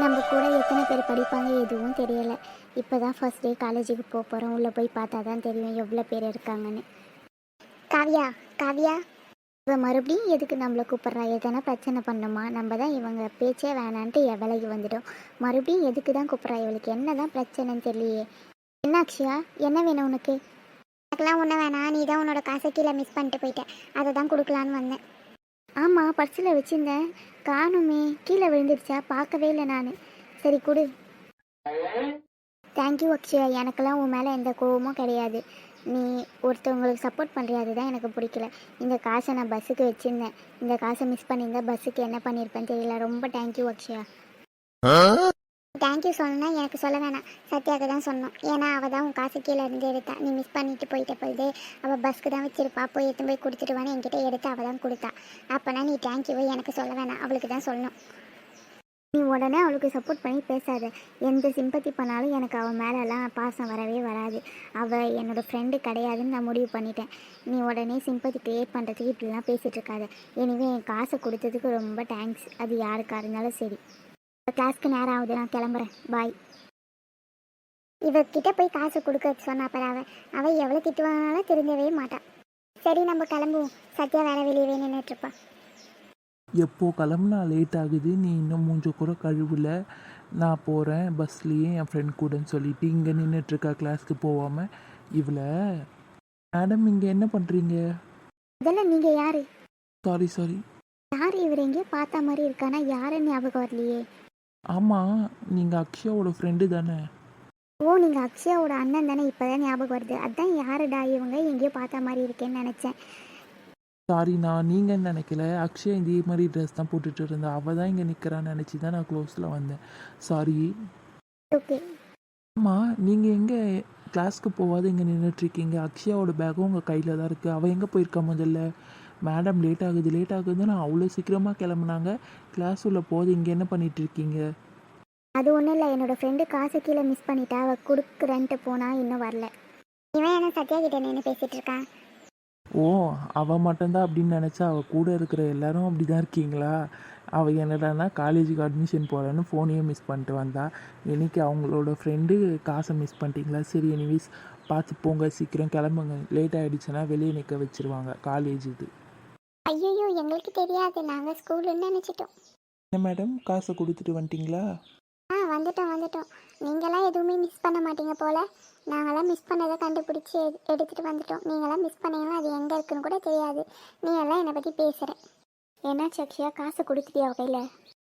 நம்ம கூட எத்தனை பேர் படிப்பாங்க எதுவும் தெரியலை. இப்போ தான் ஃபர்ஸ்ட் டே காலேஜுக்கு போகிறோம். உள்ளே போய் பார்த்தா தான் தெரியும் எவ்வளோ பேர் இருக்காங்கன்னு. காவியா, காவியா, இவ மறுபடியும் எதுக்கு நம்மளை கூப்பிட்றா? எதனா பிரச்சனை பண்ணுமா? நம்ம தான் இவங்க பேச்சே வேணான்ட்டு விலைக்கு வந்துட்டோம். மறுபடியும் எதுக்கு தான் கூப்பிட்றா? இவளுக்கு என்ன தான் பிரச்சனைன்னு தெரியலையே. என்ன அக்ஷயா, என்ன வேணும் உனக்கு? எனக்குலாம் ஒன்றும் வேணாம், நீ தான் உன்னோட காசை கீழே மிஸ் பண்ணிட்டு போயிட்டேன், அதை தான் கொடுக்கலான்னு வந்தேன். ஆமாம், பர்ஸில் வச்சுருந்தேன், காணுமே, கீழே விழுந்துருச்சா? பார்க்கவே இல்லை நான். சரி கொடு. தேங்க்யூ அக்ஷயா, எனக்கெல்லாம் உன் மேலே எந்த கோவமும் கிடையாது. நீ ஒருத்தவங்களுக்கு சப்போர்ட் பண்ணுறியா, அதுதான் எனக்கு பிடிக்கல. இந்த காசை நான் பஸ்ஸுக்கு வச்சுருந்தேன், இந்த காசை மிஸ் பண்ணியிருந்தா பஸ்ஸுக்கு என்ன பண்ணியிருப்பேன்னு தெரியல. ரொம்ப தேங்க்யூ அக்ஷயா. தேங்க்யூ சொல்லணும்னா எனக்கு சொல்ல வேணாம், சத்யாவுக்கு தான் சொன்னோம். ஏன்னா அவள் தான் உன் காசு கீழே இருந்து எடுத்தா. நீ மிஸ் பண்ணிட்டு போயிட்ட போயிது, அவள் பஸ்க்கு தான் வச்சிருப்பா, போய் எடுத்து போய் கொடுத்துட்டுவான்னு என்கிட்ட எடுத்து அவள் தான் கொடுத்தா. அப்போனா நீ தேங்க்யூவை எனக்கு சொல்ல வேணாம், அவளுக்கு தான் சொல்லணும். நீ உடனே அவளுக்கு சப்போர்ட் பண்ணி பேசாத. எந்த சிம்பத்தி பண்ணாலும் எனக்கு அவள் மேலெல்லாம் பாசம் வரவே வராது. அவள் என்னோடய ஃப்ரெண்டு கிடையாதுன்னு நான் முடிவு பண்ணிட்டேன். நீ உடனே சிம்பத்தி க்ரியேட் பண்ணுறதுக்கு இப்படிலாம் பேசிகிட்டு இருக்காது. எனவே என் காசை கொடுத்ததுக்கு ரொம்ப தேங்க்ஸ். அது யாருக்காக இருந்தாலும் சரி. கிளாஸ்க்கு நேரம் ஆகுது, நான் கிளம்புறேன், பாய். இவகிட்ட போய் காசு கொடுக்க சொன்னா பரவ, அவள் எவ்வளோ திட்டுவானாலும் திருந்தவே மாட்டான். சரி நம்ம கிளம்புவோம், சத்யா வேற வெளியவே நின்றுட்டுருப்பா. எப்போ கிளம்புனா லேட் ஆகுது, நீ இன்னும் மூஞ்ச கூட கழுவல. நான் போகிறேன் பஸ்லேயே என் ஃப்ரெண்ட் கூடன்னு சொல்லிட்டு இங்கே நின்றுட்டுருக்கா கிளாஸ்க்கு போகாமல். இவளை மேடம் இங்கே என்ன பண்ணுறீங்க? இதெல்லாம் நீங்கள் யார்? சாரி. யார் இவர்? எங்கேயோ பார்த்த மாதிரி இருக்கானா? யாருன்னு ஞாபகம் வரலையே. ஆமாம், நீங்கள் அக்ஷயாவோட ஃப்ரெண்டு தானே? ஓ, நீங்கள் அக்ஷயாவோட அண்ணன் தானே? இப்போ தான் ஞாபகம் வருது. அதான் யாருடா இவங்க, எங்கேயோ பார்த்த மாதிரி இருக்கேன்னு நினச்சேன். சாரி, நான் நீங்கன்னு நினைக்கல. அக்ஷயா இதே மாதிரி ட்ரெஸ் தான் போட்டுட்டு இருந்தா, அவள் தான் இங்கே நிற்கிறான்னு நினச்சி தான் நான் க்ளோஸில் வந்தேன். சாரி. ஓகே. ஆமாம், நீங்கள் எங்கே கிளாஸ்க்கு போகாத இங்கே நின்றுட்டுருக்கீங்க? அக்ஷயாவோட பேக்கும் உங்கள் கையில் தான் இருக்குது. அவள் எங்கே போயிருக்கா முதல்ல? மேடம் லேட் ஆகுதுன்னு அவ்வளோ சீக்கிரமாக கிளம்புனாங்க. கிளாஸ் உள்ள போது இங்கே என்ன பண்ணிட்டு இருக்கீங்க? அது ஒன்றும் இல்லை, என்னோடய ஃப்ரெண்டு காசு கீழே மிஸ் பண்ணிட்டா, அவள் கொடுக்குறேன்ட்டு போனால் இன்னும் வரல. இவன் என்ன சத்யா கிட்ட நின்று பேசிகிட்டு இருக்கான்? ஓ, அவள் மட்டும்தான் அப்படின்னு நினச்சா, அவள் கூட இருக்கிற எல்லாரும் அப்படி தான் இருக்கீங்களா? அவள் என்னடானா காலேஜுக்கு அட்மிஷன் போகிறேன்னு ஃபோனையே மிஸ் பண்ணிட்டு வந்தா. இன்றைக்கி அவங்களோட ஃப்ரெண்டு காசை மிஸ் பண்ணிட்டீங்களா? சரி, எனிவேஸ் பார்த்து போங்க, சீக்கிரம் கிளம்புங்க. லேட் ஆகிடுச்சுன்னா வெளியே நிற்க வச்சுருவாங்க, காலேஜ் இது. ஐயோ, எங்களுக்கு தெரியாது, நாங்கள் ஸ்கூலுன்னு நினச்சிட்டோம். என்ன மேடம், காசை கொடுத்துட்டு வந்துட்டிங்களா? வந்துட்டோம். நீங்களாம் எதுவுமே மிஸ் பண்ண மாட்டீங்க போல். நாங்களாம் மிஸ் பண்ணதை கண்டுபிடிச்சி எடுத்துகிட்டு வந்துட்டோம். நீங்களாம் மிஸ் பண்ணீங்கன்னா அது எங்கே இருக்குன்னு கூட தெரியாது. நீ எல்லாம் என்னை பற்றி பேசுகிறேன். என்ன சக்ஷியா, காசு கொடுத்துட்டியா கையில்?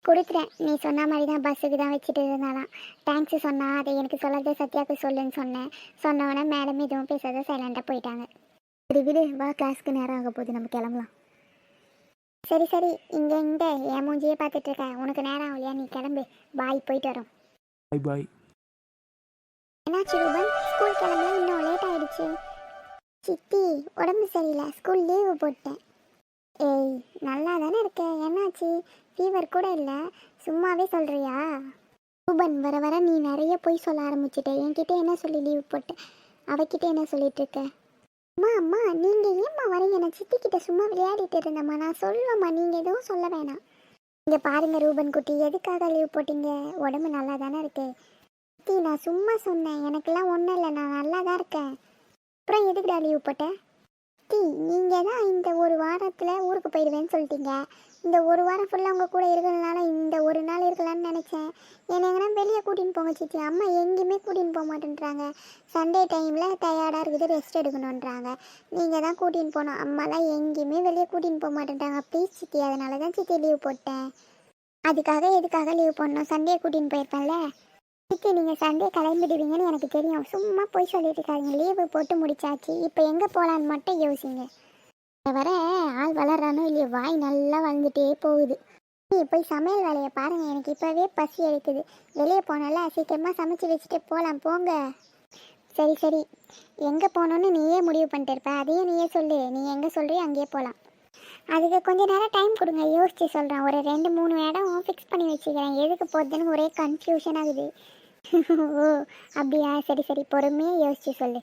கொடுத்துட்டேன். நீ சொன்ன மாதிரி தான் பஸ்ஸுக்கு தான் வச்சுட்டு இருந்தாலாம். தேங்க்ஸ் சொன்னா, அதை எனக்கு சொல்லாத சத்யாவுக்கு சொல்லுன்னு சொன்னேன். சொன்னவொடனே மேடம் எதுவும் பேசாத சைலண்டாக போயிட்டாங்க. சரி விடு, வா, கிளாஸ்க்கு நேரம் ஆக போகுது, நம்ம கிளம்பலாம். சரி, இங்கே என் மூஞ்சியே பார்த்துட்டு இருக்க. உனக்கு நேரம் ஆகலையா? நீ கிளம்பு, பாய், போயிட்டு வரோம். பாய். என்னாச்சு ரூபன், ஸ்கூல் கிளம்பல, இன்னும் லேட் ஆகிடுச்சு. சித்தி உடம்பு சரியில்லை, ஸ்கூல் லீவு போட்டேன். ஏய், நல்லா தானே இருக்க, என்னாச்சு? ஃபீவர் கூட இல்லை, சும்மாவே சொல்கிறியா? ரூபன், வர நீ நிறைய போய் சொல்ல ஆரம்பிச்சிட்ட. என்கிட்ட என்ன சொல்லி லீவு போட்டேன், அவகிட்ட என்ன சொல்லிட்டு இருக்க? அம்மா, நீங்கள் ஏம்மா வரீங்க? நான் சித்திக்கிட்ட சும்மா விளையாடிட்டு இருந்தேம்மா, நான் சொல்லுவேம்மா, நீங்கள் எதுவும் சொல்ல வேணாம். இங்கே பாருங்கள் ரூபன் குட்டி, எதுக்காக லீவ் போட்டீங்க? உடம்பு நல்லா தானே இருக்கு. சித்தி, நான் சும்மா சொன்னேன், எனக்கெல்லாம் ஒன்றும் இல்லை, நான் நல்லா தான் இருக்கேன். அப்புறம் எதுக்குடா லீவ் போட்டேன்? சித்தி, நீங்கள் தான் இந்த ஒரு வாரத்தில் ஊருக்கு போயிடுவேன்னு சொல்லிட்டீங்க. இந்த ஒரு வாரம் ஃபுல்லாக உங்கள் கூட இருக்கிறதுனால இந்த ஒரு நாள் இருக்கலான்னு நினச்சேன். என்னை எங்கன்னா வெளியே கூட்டின்னு போங்க சித்தி. அம்மா எங்கேயுமே கூட்டின்னு போக மாட்டேன்றாங்க. சண்டே டைமில் டயர்டாக இருக்குது, ரெஸ்ட் எடுக்கணுன்றாங்க. நீங்கள் தான் கூட்டின்னு போகணும். அம்மாலாம் எங்கேயுமே வெளியே கூட்டின்னு போக மாட்டேன்றாங்க. ப்ளீஸ் சித்தி, அதனால தான் சித்தி லீவ் போட்டேன். அதுக்காக எதுக்காக லீவ் போடணும்? சண்டே கூட்டின்னு போயிருப்பேன்ல. சித்தி, நீங்கள் சண்டே கிளம்பிடுவீங்கன்னு எனக்கு தெரியும். சும்மா போய் சொல்லிட்டு இருக்காங்க. லீவு போட்டு முடிச்சாச்சு, இப்போ எங்கே போகலான்னு மட்டும் யோசிங்க. வர ஆள் வளர்றானோ இல்லையோ, வாய் நல்லா வளர்ந்துட்டே போகுது. நீ போய் சமையல் வேலையை பாருங்கள், எனக்கு இப்போவே பசி எடுக்குது. வெளியே போனால சீக்கிரமாக சமைச்சு வச்சுட்டு போகலாம், போங்க. சரி, எங்கே போகணுன்னு நீயே முடிவு பண்ணிட்டு இருப்ப, அதையும் நீயே சொல்லு. நீ எங்கே சொல்கிறியோ அங்கேயே போகலாம். அதுக்கு கொஞ்சம் நேரம் டைம் கொடுங்க, யோசிச்சு சொல்கிறேன். ஒரு 2-3 இடம் ஃபிக்ஸ் பண்ணி வச்சுக்கிறேன். எதுக்கு போகிறதுன்னு ஒரே கன்ஃபியூஷன் ஆகுது. ஓ, அப்படியா? சரி, பொறுமையாக யோசிச்சு சொல்லு.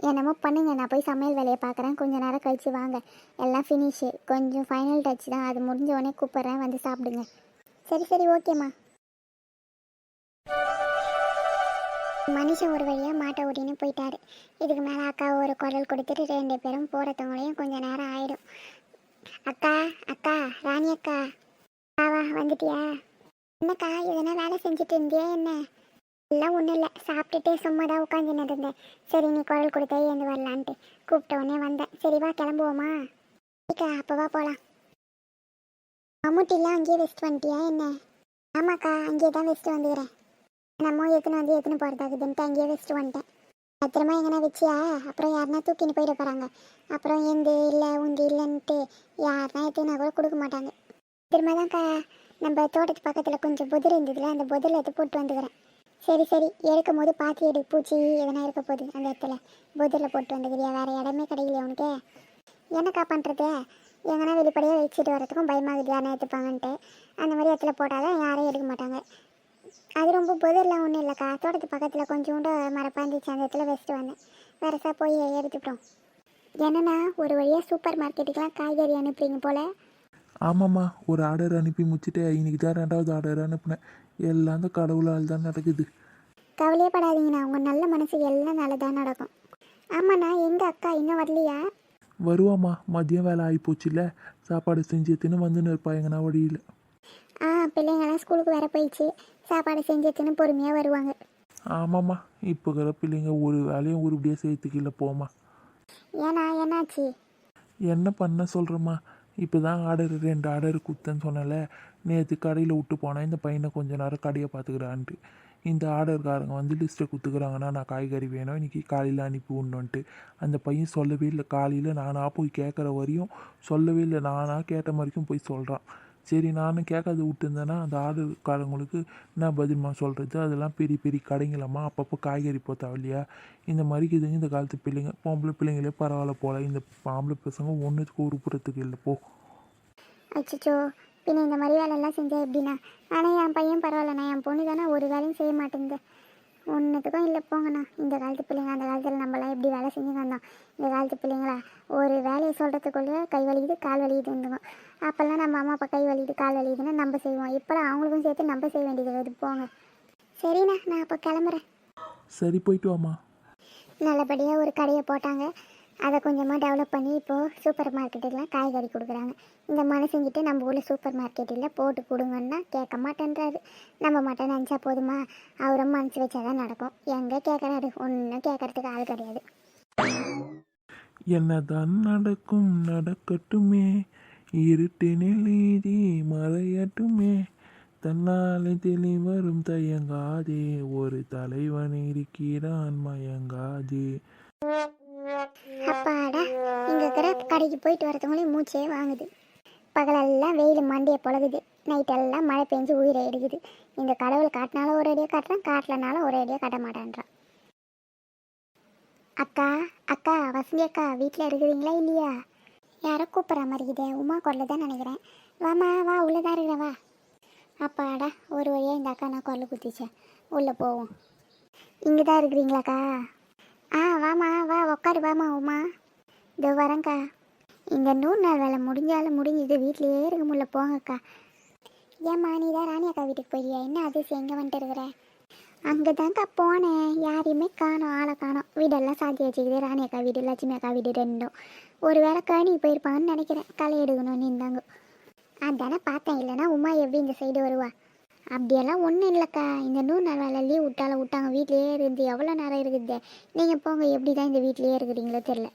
என்னமோ பண்ணுங்க, நான் போய் சமையல் வேலையை பார்க்குறேன். கொஞ்சம் நேரம் கழித்து வாங்க, எல்லாம் ஃபினிஷு. கொஞ்சம் ஃபைனல் டச் தான், அது முடிஞ்ச உடனே கூப்பிட்றேன், வந்து சாப்பிடுங்க. சரி, ஓகேம்மா. மனுஷன் ஒரு வழியாக மாட்டை ஓட்டின்னு போயிட்டாரு. இதுக்கு மேலே அக்கா ஒரு குரல் கொடுத்துட்டு 2 பேரும் போகிறவங்களையும் கொஞ்சம் நேரம் ஆயிடும். அக்கா அக்கா ராணி அக்கா வா வந்துட்டியா? என்னக்கா எதனா வேலை செஞ்சுட்டு இருந்தியா என்ன? எல்லாம் ஒன்றும் இல்லை, சாப்பிட்டுட்டு சும்மா தான் உட்காந்துன்னு இருந்தேன். சரி நீ குரல் கொடுத்தே எழுந்து வரலான்ட்டு கூப்பிட்ட உடனே வந்தேன். சரி வா கிளம்புவோமா? சரிக்கா அப்போ வா போகலாம். மம்முட்டிலாம் அங்கேயே வெஸ்ட் வந்துட்டியா என்ன? ஆமாக்கா அங்கேயே தான் வெஸ்ட் வந்துக்கிறேன். நம்ம எடுத்துன்னு போகிறதாக்குதுன்ட்டு அங்கேயே வெஸ்ட் வந்துட்டேன். பத்திரமா எங்கன்னா வச்சியா? அப்புறம் யாருனா தூக்கின்னு போயிட போகிறாங்க. அப்புறம் எந்த இல்லை உந்து இல்லைன்ட்டு யாருனா எடுத்துனா கூட கொடுக்க மாட்டாங்க. திரும்ப தான்க்கா நம்ம தோட்டத்து பக்கத்தில் கொஞ்சம் புதிர் இருந்ததுல, அந்த புதிரில் எடுத்து போட்டு வந்துக்கிறேன். சரி சரி எடுக்கும் போது பார்த்து எடு, பூச்சி எதனா இருக்க போகுது அந்த இடத்துல. புதிரில் போட்டு வந்துக்கிறியா? வேறு இடமே கிடைக்கலையா உனக்கு? என்னக்கா பண்ணுறது, எங்கன்னா வெளிப்படையாக வச்சுட்டு வரதுக்கும் பயமாகுது யாரும் எடுத்துப்பாங்கன்ட்டு. அந்த மாதிரி இடத்துல போட்டால் தான் யாரும் எடுக்க மாட்டாங்க. அது ரொம்ப புதிரில் ஒன்றும் இல்லைக்கா, தோட்டத்து பக்கத்தில் கொஞ்சோண்டு மரப்பா இருந்துச்சு, அந்த இடத்துல வச்சுட்டு வந்தேன். வேறசா போய் எடுத்துட்டோம். என்னன்னா ஒரு வழியாக சூப்பர் மார்க்கெட்டுக்கெலாம் காய்கறி அனுப்புறீங்க போல். ஆமாம்மா, ஒரு ஆர்டர் அனுப்பி முடிச்சுட்டு இன்றைக்கி தான் 2வது ஆர்டர் அனுப்புனேன். எல்லாம் அந்த கடவுளால் தான் நடக்குது. கவலையே படாதீங்கண்ணா, உங்கள் நல்ல மனசுக்கு எல்லாம் நல்லதாக நடக்கும். ஆமாண்ணா எங்கள் அக்கா இன்னும் வரலையா? வருவாம்மா, மதியம் வேலை ஆகிப்போச்சுல்ல, சாப்பாடு செஞ்சு எடுத்துன்னு வந்துன்னு இருப்பா எங்கன்னா வழியில். பிள்ளைங்கள்லாம் ஸ்கூலுக்கு வேற போயிடுச்சு, சாப்பாடு செஞ்சு எடுத்துன்னு பொறுமையாக வருவாங்க. ஆமாம்மா, இப்போ இருக்கிற பிள்ளைங்க ஒரு வேலையும் உருப்படியாக செய்யறதுக்கு இல்லை போம்மா. ஏண்ணா என்னாச்சு? என்ன பண்ண சொல்கிறேம்மா, இப்போ தான் 2 ஆர்டர் கொடுத்தேன்னு சொன்னல. நேற்று கடையில் விட்டு போனேன் இந்த பையனை கொஞ்ச நேரம் கடையை பார்த்துக்கிறான்ட்டு. இந்த ஆர்டர்காரங்க வந்து லிஸ்ட்டை கொடுத்துக்குறாங்கன்னா நான் காய்கறி வேணும் இன்றைக்கி காலையில் அனுப்பி விடணுன்ட்டு. அந்த பையன் சொல்லவே இல்லை. காலையில் நானாக போய் கேட்குற வரையும் சொல்லவே இல்லை. நானாக கேட்ட வரைக்கும் போய் சொல்கிறான். சரி நானும் கேட்காத விட்டுருந்தேன்னா அந்த ஆர்டர்காரங்களுக்கு நான் பதில்மா சொல்கிறது. அதெல்லாம் பெரிய பெரிய கடைங்களம்மா, அப்பப்போ காய்கறி போத்தாவில்லையா? இந்த மாதிரி இதுங்க இந்த காலத்து பிள்ளைங்க. பொம்பளை பிள்ளைங்களே பரவாயில்ல போல், இந்த ஆம்பளை பசங்க ஒன்றுத்துக்கு உருப்புறத்துக்கு இல்லை போ. அச்சோ, பின்ன இந்த மாதிரி வேலையெல்லாம் செஞ்சா எப்படிண்ணா? ஆனால் என் பையன் பரவாயில்லண்ணா, என் பொண்ணு தானே ஒரு வேலையும் செய்ய மாட்டேங்குது. ஒன்றுத்துக்கும் இல்லை போங்கண்ணா. இந்த காலத்து பிள்ளைங்க அந்த காலத்தில் நம்மளாம் எப்படி வேலை செஞ்சுங்க வந்தோம். இந்த காலத்து பிள்ளைங்களா ஒரு வேலையை சொல்கிறதுக்குள்ளே கை வலிக்குது கால் வலிக்குது இருந்துக்கும். அப்போல்லாம் நம்ம அம்மா அப்பா கை வலிக்குது கால் வலிக்குதுன்னா நம்ம செய்வோம். இப்போலாம் அவங்களுக்கும் சேர்த்து நம்ம செய்ய வேண்டியது வருது போங்க. சரிண்ணா நான் அப்போ கிளம்புறேன். சரி போயிட்டு வாம்மா. நல்லபடியாக ஒரு கடையை போட்டாங்க, அதை கொஞ்சமாக டெவலப் பண்ணி இப்போது சூப்பர் மார்க்கெட்டுக்கெலாம் காய்கறி கொடுக்குறாங்க. இந்த மனுஷங்கிட்ட நம்ம ஊரில் சூப்பர் மார்க்கெட்டில் போட்டு கொடுங்கன்னா கேட்க மாட்டேன்றாரு. நம்ம மட்டும் நினச்சா போதுமா? அவரும் மனசு வச்சா தான் நடக்கும். எங்கே கேட்குறாரு? ஒன்றும் கேட்கறதுக்கு ஆள் கிடையாது. என்னதான் நடக்கும் நடக்கட்டுமே, இருட்டினில் நீதி மறையட்டுமே, தன்னாலே தெளிவரும் தயங்காதே, ஒரு தலைவன் இருக்கிறான் மயங்காதே. அப்பாடா, இங்கே இருக்கிற கடைக்கு போயிட்டு வரதுங்களே மூச்சே வாங்குது. பகலெல்லாம் வெயில் மண்டையை பொழகுது, நைட்டெல்லாம் மழை பெஞ்சு உயிரை எடுக்குது. இந்த கடவுள் காட்டினாலும் ஒரு அடியாக காட்டுறான், காட்டலனாலும் ஒரு அடியாக காட்ட மாட்டான்றான். அக்கா அக்கா வசந்தி அக்கா வீட்டில் இருக்கிறீங்களா இல்லையா? யாரோ கூப்பிட்ற மாதிரி இருக்குதே, உமா குரல் தான் நினைக்கிறேன். வாமா வா, உள்ளே தான் இருக்கிற வா. அப்பாடா ஒரு வழியாக இந்த அக்கா நான் குரல் குத்திச்சேன். உள்ளே போவோம். இங்கே தான் இருக்கிறீங்களாக்கா? வாமா வா உக்காரு, வாமா உமா. இதோ வரேங்க்கா. இந்த 100 நாள் வேலை முடிஞ்சாலும் முடிஞ்சுது, வீட்லேயே இருக்க முடியல போங்கக்கா. ஏம்மா நீ தான் ராணி அக்கா வீட்டுக்கு போயியா? என்ன அதிசயம் எங்கே வந்துட்டு இருக்கிற? அங்கே தான்க்கா போனேன், யாரையுமே காணோம், ஆளை காணோம். வீடெல்லாம் சாத்தி வச்சுக்குது, ராணி அக்கா வீடு லட்சுமி அக்கா வீடு ரெண்டும். ஒரு வேளை கழனி போயிருப்பாங்கன்னு நினைக்கிறேன், களை எடுக்கணும்னு இருந்தாங்க. அதானே பார்த்தேன், இல்லைனா உமா எப்படி இந்த சைடு வருவா? அப்படியெல்லாம் ஒன்றும் இல்லைக்கா, இந்த 100 நாள் வேலை லீவ் விட்டாங்க, வீட்லேயே இருந்து எவ்வளோ நேரம் இருக்குது. நீங்கள் போங்க, எப்படி தான் இந்த வீட்லேயே இருக்கிறீங்களோ தெரில.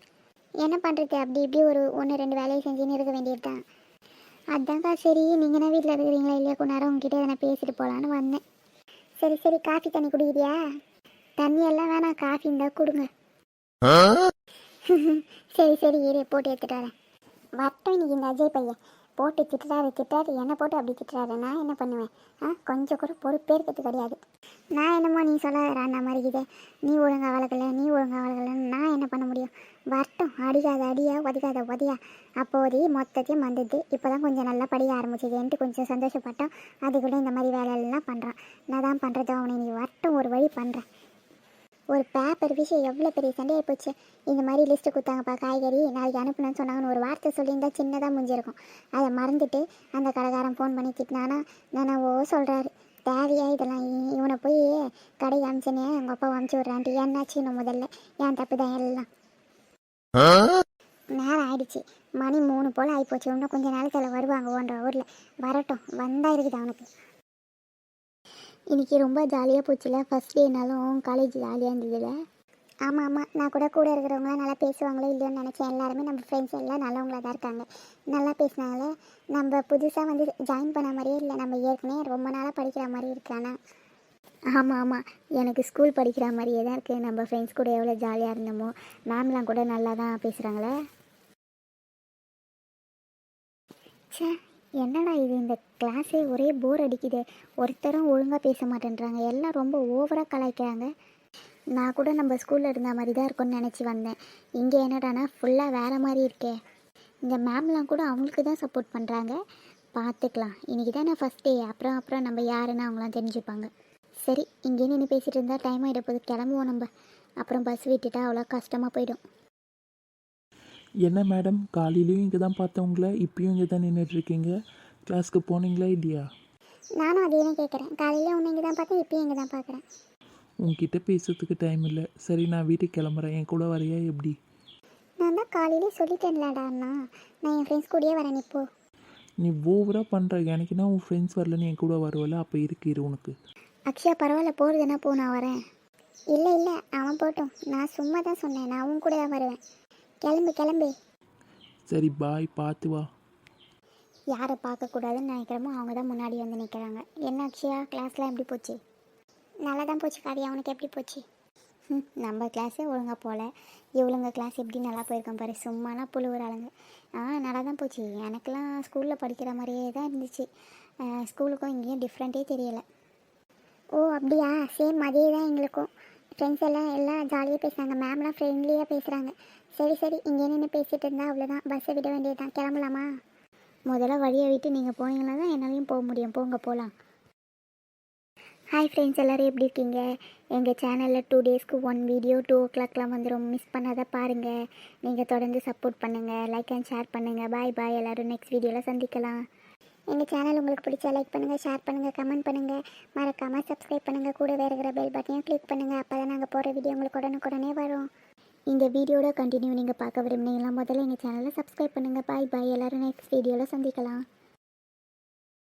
என்ன பண்ணுறது, அப்படி இப்படி ஒரு 1-2 வேலையை செஞ்சுன்னு இருக்க வேண்டியது தான். அதான்க்கா சரி நீங்கள்னா வீட்டில் இருக்கிறீங்களா இல்லையா, கொஞ்ச நேரம் உங்ககிட்ட எதனா பேசிட்டு போகலான்னு வந்தேன். சரி சரி காஃபி தண்ணி குடிக்கிறியா? தண்ணி எல்லாம் வேணாம், காஃபி இருந்தால் கொடுங்க. சரி சரி இரு போட்டு எடுத்துட்டு வரேன். வரட்டும் இன்னைக்கு இந்த அஜய் பையன் போட்டு திட்டுறாரு, என்ன போட்டு அப்படி திட்டுறாரு. நான் என்ன பண்ணுவேன்? கொஞ்சம் கூட பொறுப்பே இருக்கிறது கிடையாது. நான் என்னமோ நீ சொல்லாதரா அந்த மாதிரி இதே, நீ ஒழுங்கா வளர்க்கலன்னு நான் என்ன பண்ண முடியும்? வரட்டும், அடிக்காத அடியா ஒதுக்காத ஒதியா. அப்போதைக்கு மொத்தத்தையும் வந்தது, இப்போ தான் கொஞ்சம் நல்லா படிக்க ஆரம்பிச்சதுன்ட்டு கொஞ்சம் சந்தோஷப்பட்டோம். அதுக்குள்ளே இந்த மாதிரி வேலையெல்லாம் பண்ணுறான். நான் தான் பண்ணுறது, அவனை நீ வரட்டும் ஒரு வழி பண்ணுறேன். ஒரு பேப்பர் விஷயம் எவ்வளோ பெரிய சண்டையாக போச்சு. இந்த மாதிரி லிஸ்ட்டு கொடுத்தாங்கப்பா காய்கறி நாளைக்கு அனுப்பணும்னு சொன்னாங்கன்னு ஒரு வார்த்தை சொல்லியிருந்தால் சின்னதாக முடிஞ்சிருக்கும். அதை மறந்துட்டு அந்த கடைக்காரன் ஃபோன் பண்ணி திட்டினானா நானவோ சொல்கிறாரு. தேவையா இதெல்லாம்? இவனை போய் கடைக்கு அமிச்சனே உங்கள் அப்பா அமுச்சு விட்றான்ட்டு என்னாச்சுன்னு முதல்ல என் தப்பு தான் எல்லாம். நேரம் ஆயிடுச்சு, மணி 3 போல் ஆகிப்போச்சு. இன்னும் கொஞ்சம் நேரத்தில் வருவாங்க 1.5 ஹவரில். வரட்டும், வந்தா இருக்குது அவனுக்கு. இன்றைக்கி ரொம்ப ஜாலியாக போச்சுல, ஃபஸ்ட் டேனாலும் காலேஜ் ஜாலியாக இருந்ததுல. ஆமாம் ஆமாம், நான் கூட இருக்கிறவங்களாம் நல்லா பேசுவாங்களோ இல்லையோன்னு நினச்சேன். எல்லாருமே நம்ம ஃப்ரெண்ட்ஸ் எல்லாம் நல்லவங்களாக தான் இருக்காங்க. நல்லா பேசினாங்களே. நம்ம புதுசாக வந்து ஜாயின் பண்ண மாதிரியே இல்லை, நம்ம ஏற்கனவே ரொம்ப நாளாக படிக்கிற மாதிரி இருக்கானா. ஆமாம் ஆமாம், எனக்கு ஸ்கூல் படிக்கிற மாதிரியே தான் இருக்குது. நம்ம ஃப்ரெண்ட்ஸ் கூட எவ்வளோ ஜாலியாக இருந்தோமோ, மேம்லாம் கூட நல்லா தான் பேசுகிறாங்களே. ச்சே, என்னடா இது, இந்த கிளாஸே ஒரே போர் அடிக்குது. ஒருத்தரும் ஒழுங்காக பேச மாட்டேன்றாங்க, எல்லாம் ரொம்ப ஓவராக கலாய்க்கிறாங்க. நான் கூட நம்ம ஸ்கூலில் இருந்த மாதிரி தான் இருக்கும்னு நினச்சி வந்தேன். இங்கே என்னடானா ஃபுல்லாக வேறு மாதிரி இருக்கே. இந்த மேம்லாம் கூட அவங்களுக்கு தான் சப்போர்ட் பண்ணுறாங்க. பார்த்துக்கலாம், இன்றைக்கி தானே ஃபஸ்ட் டே, அப்புறம் நம்ம யாருன்னு அவங்களாம் தெரிஞ்சுப்பாங்க. சரி, இங்கே நின்று பேசிகிட்டு இருந்தால் டைம் ஆகிட போது, கிளம்புவோம் நம்ம. அப்புறம் பஸ் விட்டுட்டா அவ்வளோ கஷ்டமாக போயிடும். என்ன மேடம், காலையிலையும் இங்கே தான் பார்த்தவங்கள, இப்பயும் இங்கே தான் நின்றுட்டுருக்கீங்க. கிளாஸ்க்கு போனீங்களா இல்லையா? நானும் அதே தான் கேட்குறேன். காலையில் ஒன்று இங்கே தான் பார்த்தேன், இப்பயும் இங்கே தான் பார்க்குறேன். உங்ககிட்ட பேசுறதுக்கு டைம் இல்லை. சரி, நான் வீட்டுக்கு கிளம்புறேன். என் கூட வரையா எப்படி? நான் தான் காலையிலே சொல்லிட்டேன்லடா அண்ணா, நான் என் ஃப்ரெண்ட்ஸ் கூடயே வரேன். இப்போ நீ ஓவராக பண்ணுற. எனக்குன்னா உன் ஃப்ரெண்ட்ஸ் வரலன்னு என் கூட வருவல, அப்போ இரு உனக்கு. அக்ஷயா பரவாயில்ல, போகிறதுனா போ, நான் வரேன். இல்லை இல்லை, அவன் போட்டும், நான் சும்மா தான் சொன்னேன். நான் உன் கூட தான் வருவேன். கிளம்பு. சரி பாய், பார்த்து வா. யாரை பார்க்கக்கூடாதுன்னு நினைக்கிறோமோ அவங்க தான் முன்னாடி வந்து நிற்கிறாங்க. என்ன அக்ஷயா, கிளாஸ்லாம் எப்படி போச்சு? நல்லா தான் போச்சு காவியா, அவனுக்கு எப்படி போச்சு? நம்ம கிளாஸே ஒழுங்காக போகல, இவளுங்க கிளாஸ் எப்படி நல்லா போயிருக்கோம் பாரு, சும்மாலாம் புழுவுறாளுங்க. நல்லா தான் போச்சு. எனக்கெல்லாம் ஸ்கூலில் படிக்கிற மாதிரியே தான் இருந்துச்சு. ஸ்கூலுக்கும் இங்கேயும் டிஃப்ரெண்ட்டே தெரியலை. ஓ அப்படியா, சேம் அதே தான் எங்களுக்கும். ஃப்ரெண்ட்ஸ் எல்லாம் ஜாலியாக பேசுகிறாங்க. மேம்லாம் ஃப்ரெண்ட்லியாக பேசுகிறாங்க. சரி, இங்கே நின்று பேசிகிட்டு இருந்தால் அவ்வளோதான், பஸ்ஸை விட வேண்டியது தான். கிளம்பலாமா? முதல்ல வழியை விட்டு நீங்கள் போனீங்களா தான் என்னாலையும் போக முடியும். போங்க போகலாம். ஹாய் ஃப்ரெண்ட்ஸ், எல்லோரும் எப்படி இருக்கீங்க? எங்கள் சேனலில் 2 டேஸ்க்கு 1 வீடியோ 2 o'clockலாம் வந்துடும். மிஸ் பண்ணாத பாருங்கள். நீங்கள் தொடர்ந்து சப்போர்ட் பண்ணுங்கள், லைக் அண்ட் ஷேர் பண்ணுங்கள். பாய், எல்லோரும் நெக்ஸ்ட் வீடியோவில் சந்திக்கலாம். எங்கள் சேனல் உங்களுக்கு பிடிச்சா லைக் பண்ணுங்கள், ஷேர் பண்ணுங்கள், கமெண்ட் பண்ணுங்கள். மறக்காமல் சப்ஸ்கிரைப் பண்ணுங்கள். கூட இருக்கிற பெல் பட்டனையும் கிளிக் பண்ணுங்கள். அப்போ தான் நாங்கள் போகிற வீடியோ உங்களுக்கு உடனே வரும். இந்த வீடியோட கண்டினியூ நீங்கள் பார்க்க விரும்புனீங்களா? முதல்ல எங்கள் சேனலை சப்ஸ்கிரைப் பண்ணுங்கள். பாய், எல்லோரும் நெக்ஸ்ட் வீடியோவில் சந்திக்கலாம்.